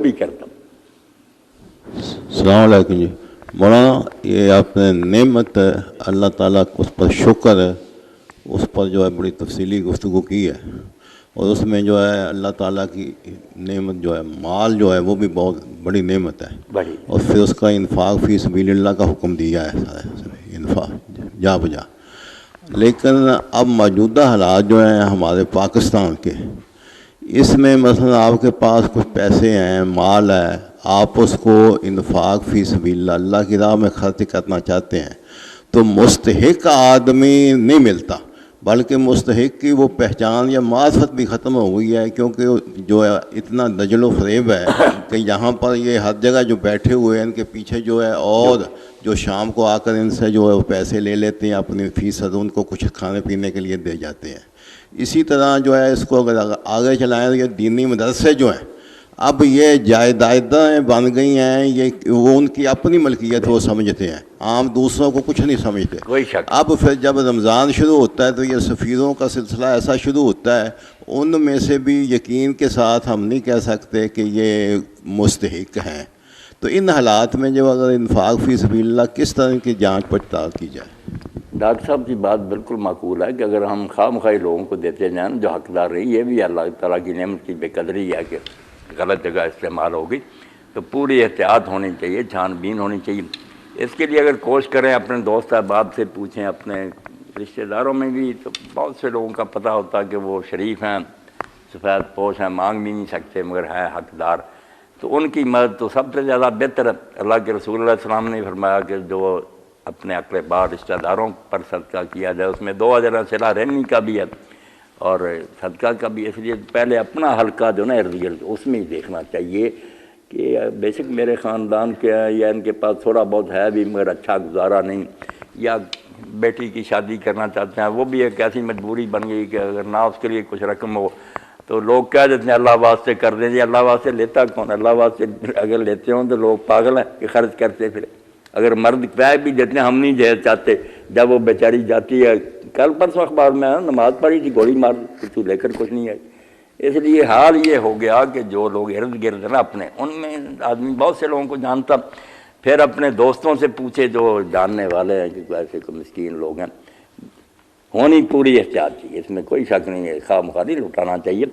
بھی کرتا ہوں۔ السلام علیکم جی مولانا، یہ آپ نے نعمت ہے اللہ تعالیٰ کو، اس پر شکر ہے، اس پر جو ہے بڑی تفصیلی گفتگو کی ہے، اور اس میں جو ہے اللہ تعالیٰ کی نعمت جو ہے مال جو ہے وہ بھی بہت بڑی نعمت ہے، بڑی اور پھر اس کا انفاق فی سبیل اللہ کا حکم دیا ہے، انفاق جا بجا۔ لیکن اب موجودہ حالات جو ہیں ہمارے پاکستان کے، اس میں مثلا آپ کے پاس کچھ پیسے ہیں، مال ہے، آپ اس کو انفاق فی سبیل اللہ کی راہ میں خرچ کرنا چاہتے ہیں تو مستحق آدمی نہیں ملتا، بلکہ مستحق کی وہ پہچان یا معرفت بھی ختم ہو گئی ہے، کیونکہ جو ہے اتنا دجل و فریب ہے کہ یہاں پر یہ ہر جگہ جو بیٹھے ہوئے ہیں ان کے پیچھے جو ہے، اور جو شام کو آ کر ان سے جو ہے وہ پیسے لے لیتے ہیں، اپنی فیصد ان کو کچھ کھانے پینے کے لیے دے جاتے ہیں۔ اسی طرح جو ہے اس کو اگر آگے چلائیں، یہ دینی مدرسے جو ہیں اب یہ جائیدادیں بن گئی ہیں، یہ وہ ان کی اپنی ملکیت وہ سمجھتے ہیں، عام دوسروں کو کچھ نہیں سمجھتے۔ کوئی شک اب پھر جب رمضان شروع ہوتا ہے تو یہ سفیروں کا سلسلہ ایسا شروع ہوتا ہے، ان میں سے بھی یقین کے ساتھ ہم نہیں کہہ سکتے کہ یہ مستحق ہیں۔ تو ان حالات میں جو اگر انفاق فی سبیل اللہ کس طرح کی جانچ پڑتال کی جائے؟ ڈاکٹر صاحب کی بات بالکل معقول ہے کہ اگر ہم خواہ مخواہ لوگوں کو دیتے جائیں جو حقدار رہی، یہ بھی اللہ تعالیٰ کی نعمت کی بے قدری ہے کہ غلط جگہ استعمال ہوگی، تو پوری احتیاط ہونی چاہیے، چھان بین ہونی چاہیے۔ اس کے لیے اگر کوشش کریں، اپنے دوست احباب سے پوچھیں، اپنے رشتہ داروں میں بھی تو بہت سے لوگوں کا پتہ ہوتا ہے کہ وہ شریف ہیں، سفید پوش ہیں، مانگ بھی نہیں سکتے مگر ہیں حقدار، تو ان کی مدد تو سب سے زیادہ بہتر ہے۔ اللہ کے رسول علیہ السلام نے فرمایا کہ جو اپنے اقربا رشتہ داروں پر صدقہ کیا جائے اس میں 2 اجر صلہ رحمی کا بھی ہے اور صدقہ کا بھی، اس لیے پہلے اپنا حلقہ جو نا ارد گرد اس میں ہی دیکھنا چاہیے کہ بے شک میرے خاندان کے ہیں یا ان کے پاس تھوڑا بہت ہے بھی مگر اچھا گزارا نہیں، یا بیٹی کی شادی کرنا چاہتے ہیں، وہ بھی ایک ایسی مجبوری بن گئی کہ اگر نہ اس کے لیے کچھ رقم ہو تو لوگ کہہ دیتے ہیں اللہ واسطے کر دیں جی۔ اللہ واسطے لیتا کون؟ اللہ واسطے اگر لیتے ہوں تو لوگ پاگل ہیں کہ خرچ کرتے پھر۔ اگر مرد پہ بھی دیتے ہیں، ہم نہیں جہیز چاہتے، جب وہ بیچاری جاتی ہے، کل پرسوں اخبار میں نماز پڑھی تھی، گولی مار تو لے کر کچھ نہیں آئی۔ اس لیے حال یہ ہو گیا کہ جو لوگ ارد گرد نا اپنے، ان میں آدمی بہت سے لوگوں کو جانتا، پھر اپنے دوستوں سے پوچھے جو جاننے والے ہیں کہ ایسے کوئی مسکین لوگ ہیں، ہونی پوری احتیاط چاہیے، اس میں کوئی شک نہیں ہے، خواہ مخواہ نہیں لٹانا چاہیے۔